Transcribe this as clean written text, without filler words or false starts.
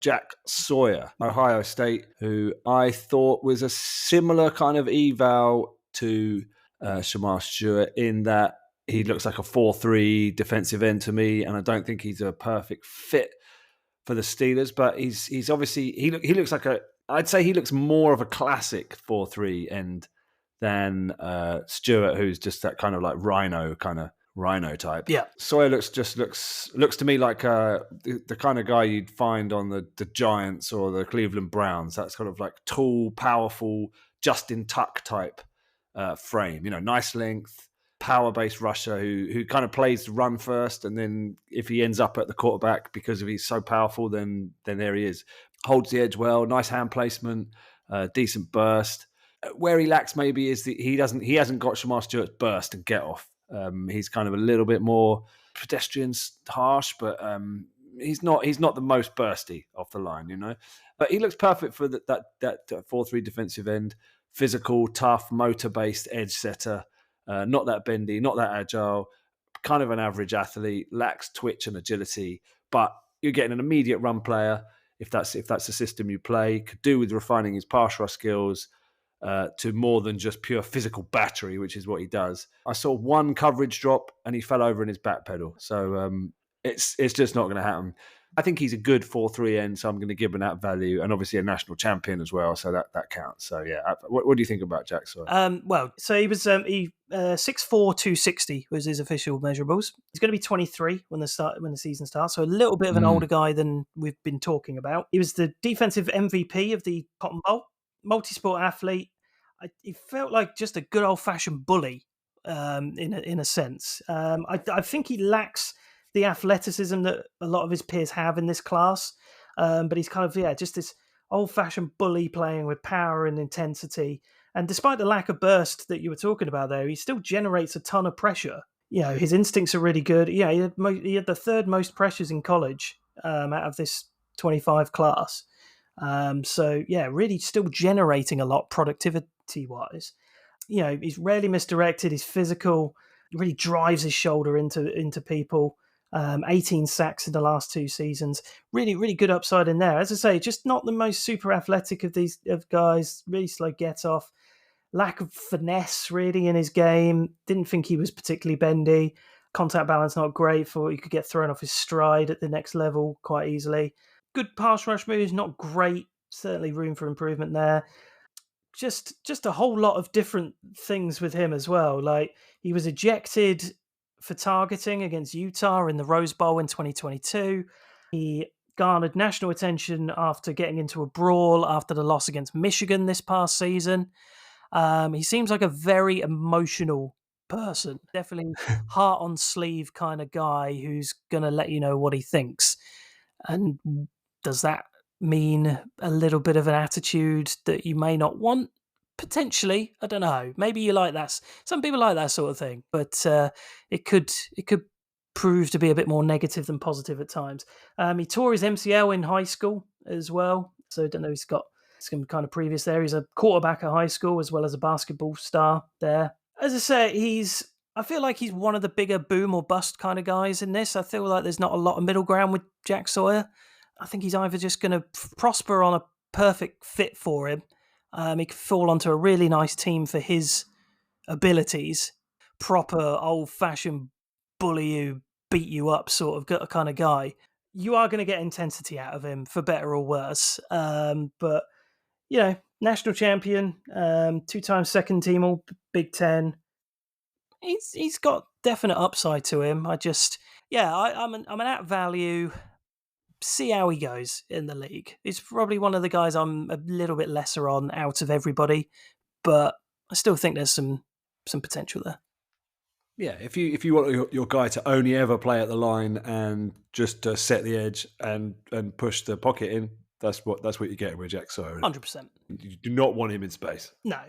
Jack Sawyer, Ohio State, who I thought was a similar kind of eval to Shamar Stewart in that he looks like a 4-3 defensive end to me, and I don't think he's a perfect fit for the Steelers. But he's obviously he looks like I'd say he looks more of a classic 4-3 end than Stewart, who's just that kind of like rhino type. Yeah. Sawyer looks to me like the kind of guy you'd find on the Giants or the Cleveland Browns. That's kind of like tall, powerful, Justin Tuck type frame. Nice length, power-based rusher who kind of plays the run first, and then if he ends up at the quarterback because he's so powerful, then there he is. Holds the edge well, nice hand placement, decent burst. Where he lacks maybe is that he hasn't got Shamar Stewart's burst and get off. He's kind of a little bit more pedestrian, harsh, but he's not the most bursty off the line, But he looks perfect for that 4-3 defensive end, physical, tough, motor-based edge setter, not that bendy, not that agile, kind of an average athlete, lacks twitch and agility, but you're getting an immediate run player if that's the system you play. Could do with refining his pass rush skills to more than just pure physical battery, which is what he does. I saw one coverage drop and he fell over in his back pedal. So it's just not going to happen. I think he's a good 4-3 end, so I'm going to give him that value, and obviously a national champion as well, so that counts. So yeah, what do you think about Jack Sawyer? So he was 6'4", 260 was his official measurables. He's going to be 23 when the season starts, so a little bit of an older guy than we've been talking about. He was the defensive MVP of the Cotton Bowl, multi-sport athlete. He felt like just a good old-fashioned bully in a sense. I think he lacks the athleticism that a lot of his peers have in this class. But he's kind of, just this old-fashioned bully playing with power and intensity. And despite the lack of burst that you were talking about there, he still generates a ton of pressure. His instincts are really good. Yeah, he had the third most pressures in college out of this 25 class. Really still generating a lot productivity-wise. He's rarely misdirected. He's physical. He really drives his shoulder into people. 18 sacks in the last 2 seasons. Really, really good upside in there. As I say, just not the most super athletic of guys. Really slow get off. Lack of finesse really in his game. Didn't think he was particularly bendy. Contact balance not great for he could get thrown off his stride at the next level quite easily. Good pass rush moves, not great. Certainly room for improvement there. Just a whole lot of different things with him as well. Like he was ejected for targeting against Utah in the Rose Bowl in 2022. He garnered national attention after getting into a brawl after the loss against Michigan this past season. He seems like a very emotional person. Definitely heart on sleeve kind of guy who's going to let you know what he thinks. And does that mean a little bit of an attitude that you may not want? Potentially, I don't know. Maybe you like that. Some people like that sort of thing, but it could prove to be a bit more negative than positive at times. He tore his MCL in high school as well, so I don't know. He's got some kind of previous there. He's a quarterback at high school as well as a basketball star there. As I say, I feel like he's one of the bigger boom or bust kind of guys in this. I feel like there's not a lot of middle ground with Jack Sawyer. I think he's either just going to prosper on a perfect fit for him. He could fall onto a really nice team for his abilities. Proper old-fashioned bully who beat you up sort of kind of guy. You are going to get intensity out of him, for better or worse. But, national champion, 2-time second team all Big Ten. He's got definite upside to him. I'm an at value. See how he goes in the league. He's probably one of the guys I'm a little bit lesser on out of everybody, but I still think there's some potential there. Yeah, if you want your guy to only ever play at the line and just set the edge and push the pocket in, that's what you're getting with Jack Sawyer. 100%. You do not want him in space. No,